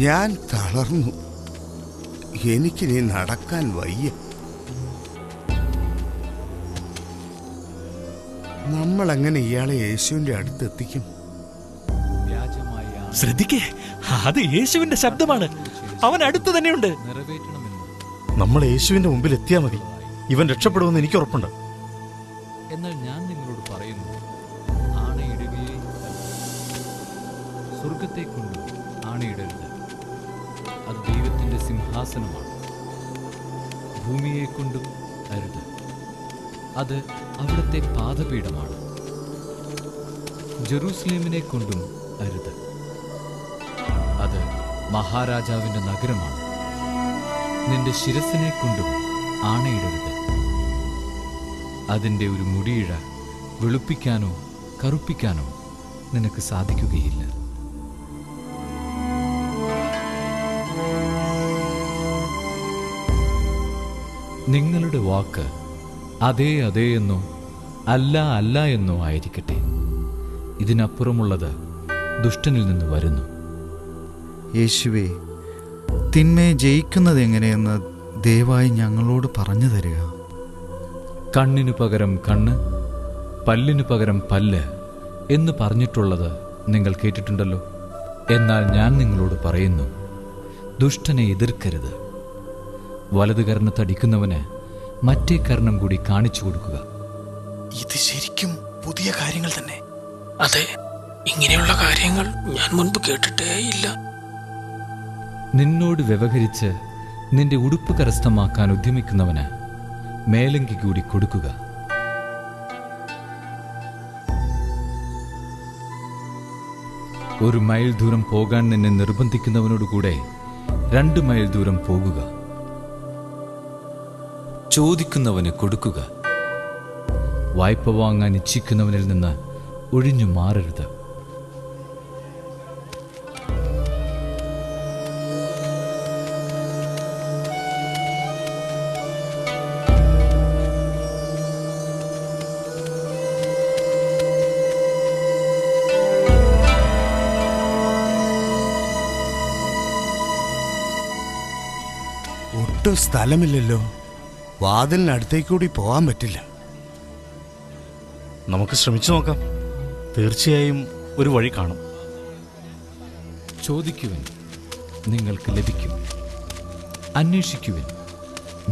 ഞാൻ തളർന്നു. എനിക്കിനി നടക്കാൻ വയ്യ. നമ്മളെങ്ങനെ ഇയാളെ യേശുവിന്റെ അടുത്തെത്തിക്കും? ശ്രദ്ധിക്കേ, അത് യേശുവിന്റെ ശബ്ദമാണ്. അവൻ അടുത്ത് തന്നെയുണ്ട്. നമ്മൾ യേശുവിന്റെ മുമ്പിൽ എത്തിയാൽ മതി. ഇവൻ രക്ഷപ്പെടുമെന്ന് എനിക്ക് ഉറപ്പുണ്ട്. എന്നാൽ ഞാൻ നിങ്ങളോട് പറയുന്നു, ആണയിടുകയും സ്വർഗത്തെ കൊണ്ടും ആണയിടരുത്. അത് ദൈവത്തിന്റെ സിംഹാസനമാണ്. ഭൂമിയെ കൊണ്ടും അരുത്. അത് അവിടുത്തെ പാദപീഠമാണ്. ജെറൂസലേമിനെ കൊണ്ടും അരുത്. അത് മഹാരാജാവിന്റെ നഗരമാണ്. നിന്റെ ശിരസിനെ കൊണ്ടും ആണയിടരുത്. അതിൻ്റെ ഒരു മുടിയിഴ വെളുപ്പിക്കാനോ കറുപ്പിക്കാനോ നിനക്ക് സാധിക്കുകയില്ല. നിങ്ങളുടെ വാക്ക് അതേ അതേ എന്നോ അല്ല അല്ല എന്നോ ആയിരിക്കട്ടെ. ഇതിനപ്പുറമുള്ളത് ദുഷ്ടനിൽ നിന്ന് വരുന്നു. യേശുവേ, തിന്മയെ ജയിക്കുന്നത് എങ്ങനെയെന്ന് ദയവായി ഞങ്ങളോട് പറഞ്ഞു തരിക. കണ്ണിനു പകരം കണ്ണ്, പല്ലിനു പകരം പല്ല് എന്ന് പറഞ്ഞിട്ടുള്ളത് നിങ്ങൾ കേട്ടിട്ടുണ്ടല്ലോ. എന്നാൽ ഞാൻ നിങ്ങളോട് പറയുന്നു, ദുഷ്ടനെ എതിർക്കരുത്. വലതു കർണത്തടിക്കുന്നവന് മറ്റേ കർണം കൂടി കാണിച്ചു കൊടുക്കുക. ഇത് ശരിക്കും പുതിയ കാര്യങ്ങൾ തന്നെ. അതെ, ഇങ്ങനെയുള്ള കാര്യങ്ങൾ ഞാൻ മുൻപ് കേട്ടിട്ടേയില്ല. നിന്നോട് വ്യവഹരിച്ച് നിന്റെ ഉടുപ്പ് കരസ്ഥമാക്കാൻ ഉദ്യമിക്കുന്നവന് മേലങ്കി കൂടി കൊടുക്കുക. ഒരു മൈൽ ദൂരം പോകാൻ നിന്നെ നിർബന്ധിക്കുന്നവനോടുകൂടെ 2 മൈൽ ദൂരം പോകുക. ചോദിക്കുന്നവന് കൊടുക്കുക. വായ്പ വാങ്ങാൻ ഇച്ഛിക്കുന്നവനിൽ നിന്ന് ഒഴിഞ്ഞു മാറരുത്. ഒട്ടും സ്ഥലമില്ലല്ലോ. വാതിലിനടുത്തേക്കൂടി പോകാൻ പറ്റില്ല. നമുക്ക് ശ്രമിച്ചു നോക്കാം. തീർച്ചയായും ഒരു വഴി കാണും. ചോദിക്കുവിൻ, നിങ്ങൾക്ക് ലഭിക്കും. അന്വേഷിക്കുവിൻ,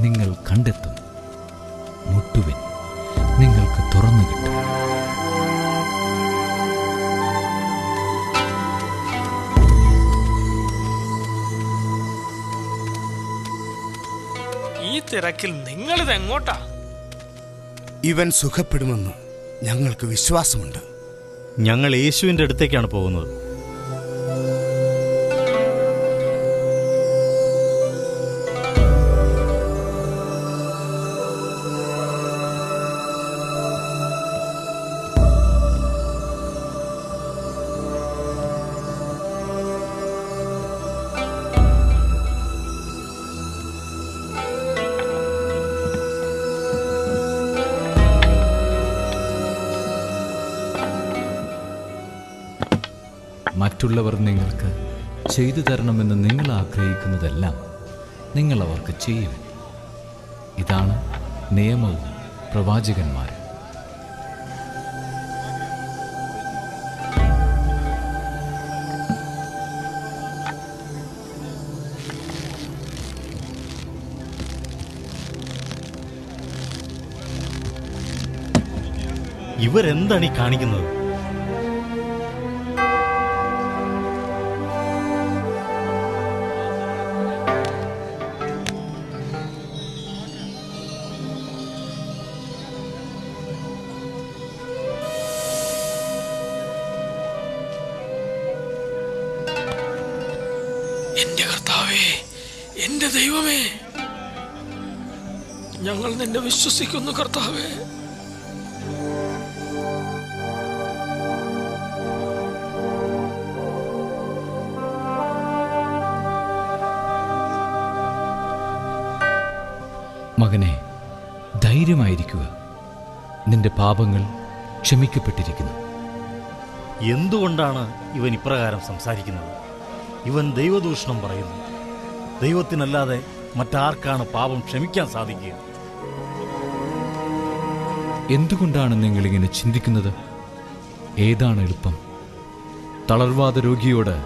നിങ്ങൾ കണ്ടെത്തും. മുട്ടുവിൻ, നിങ്ങൾക്ക് തുറന്നു കിട്ടും. ഈ തിരക്കിൽ നിങ്ങളിത് എങ്ങോട്ടാ? ഇവൻ സുഖപ്പെടുമെന്ന് ഞങ്ങൾക്ക് വിശ്വാസമുണ്ട്. ഞങ്ങൾ യേശുവിന്റെ അടുത്തേക്കാണ് പോകുന്നത്. മറ്റുള്ളവർ നിങ്ങൾക്ക് ചെയ്തു തരണമെന്ന് നിങ്ങൾ ആഗ്രഹിക്കുന്നതെല്ലാം നിങ്ങൾ അവർക്ക് ചെയ്യും. ഇതാണ് നിയമവും പ്രവാചകന്മാരും. ഇവരെന്താണ് ഈ കാണിക്കുന്നത്? എന്റെ കർത്താവേ, എന്റെ ദൈവമേ, ഞങ്ങൾ നിന്നെ വിശ്വസിക്കുന്നു കർത്താവേ. മകനെ, ധൈര്യമായിരിക്കുക. നിന്റെ പാപങ്ങൾ ക്ഷമിക്കപ്പെട്ടിരിക്കുന്നു. എന്തുകൊണ്ടാണ് ഇവൻ ഇപ്രകാരം സംസാരിക്കുന്നത്? ഇവൻ ദൈവദൂഷണം പറയുന്നു. ദൈവത്തിനല്ലാതെ മറ്റാർക്കാണ് പാപം ക്ഷമിക്കാൻ സാധിക്കുക? എന്തുകൊണ്ടാണ് നിങ്ങളിങ്ങനെ ചിന്തിക്കുന്നത്? ഏതാണ് എളുപ്പം? തളർവാദ രോഗിയോട്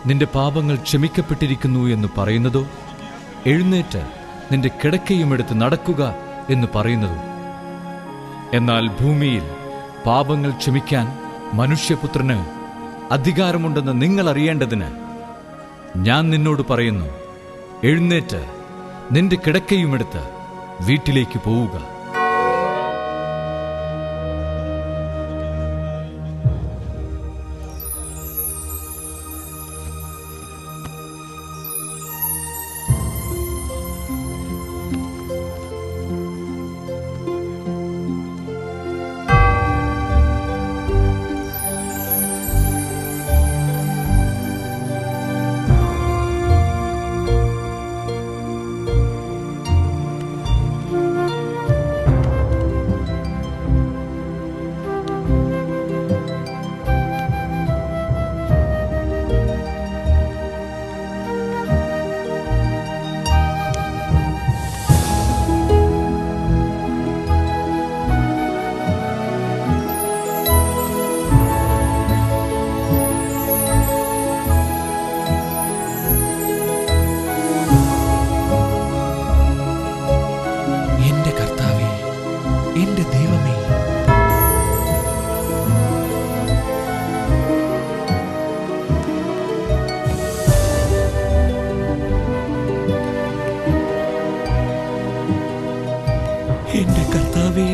നിന്റെ പാപങ്ങൾ ക്ഷമിക്കപ്പെട്ടിരിക്കുന്നു എന്ന് പറയുന്നതോ, എഴുന്നേറ്റ് നിന്റെ കിടക്കയുമെടുത്ത് നടക്കുക എന്ന് പറയുന്നതോ? എന്നാൽ ഭൂമിയിൽ പാപങ്ങൾ ക്ഷമിക്കാൻ മനുഷ്യപുത്രന് അധികാരമുണ്ടെന്ന് നിങ്ങൾ അറിയേണ്ടതിന് ഞാൻ നിന്നോട് പറയുന്നു, എഴുന്നേറ്റ് നിന്റെ കിടക്കയുമെടുത്ത് വീട്ടിലേക്ക് പോവുക. എന്റെ കർത്താവേ,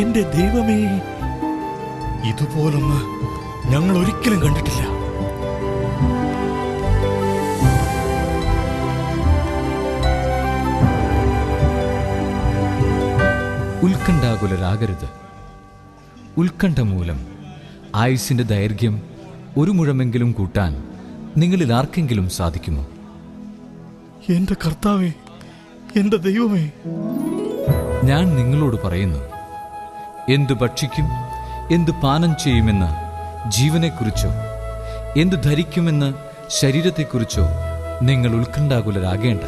എന്റെ ദൈവമേ, ഇതുപോലൊന്ന് ഞങ്ങൾ ഒരിക്കലും കണ്ടിട്ടില്ല. ഉത്കണ്ഠാകുലരാകരുത്. ഉത്കണ്ഠ മൂലം ആയുസ്സിന്റെ ദൈർഘ്യം 1 മുഴമെങ്കിലും കൂട്ടാൻ നിങ്ങളിൽ ആർക്കെങ്കിലും സാധിക്കുമോ? എന്റെ കർത്താവേ, എന്റെ ദൈവമേ, ഞാൻ നിങ്ങളോട് പറയുന്നു, എന്തു ഭക്ഷിക്കും, എന്തു പാനം ചെയ്യുമെന്ന് ജീവനെക്കുറിച്ചോ, എന്തു ധരിക്കുമെന്ന് ശരീരത്തെക്കുറിച്ചോ നിങ്ങൾ ഉത്കണ്ഠാകുലരാകേണ്ട.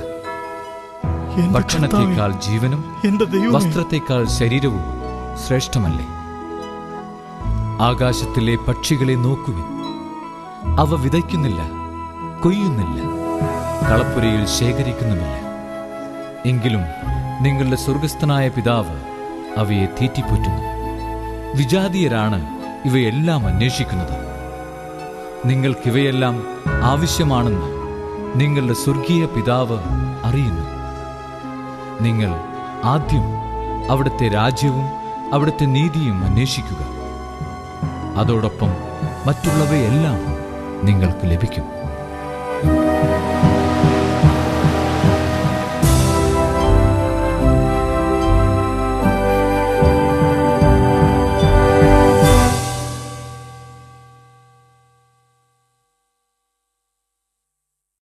ഭക്ഷണത്തേക്കാൾ ജീവനും വസ്ത്രത്തേക്കാൾ ശരീരവും ശ്രേഷ്ഠമല്ലേ? ആകാശത്തിലെ പക്ഷികളെ നോക്കുവിൻ. അവ വിതയ്ക്കുന്നില്ല, കൊയ്യുന്നില്ല, കളപ്പുരയിൽ ശേഖരിക്കുന്നുമില്ല. എങ്കിലും നിങ്ങളുടെ സ്വർഗസ്ഥനായ പിതാവ് അവയെ തീറ്റിപ്പോറ്റുന്നു. വിജാതീയരാണ് ഇവയെല്ലാം അന്വേഷിക്കുന്നത്. നിങ്ങൾക്കിവയെല്ലാം ആവശ്യമാണെന്ന് നിങ്ങളുടെ സ്വർഗീയ പിതാവ് അറിയുന്നു. നിങ്ങൾ ആദ്യം അവിടുത്തെ രാജ്യവും അവിടുത്തെ നീതിയും അന്വേഷിക്കുക. അതോടൊപ്പം മറ്റുള്ളവയെല്ലാം നിങ്ങൾക്ക് ലഭിക്കും.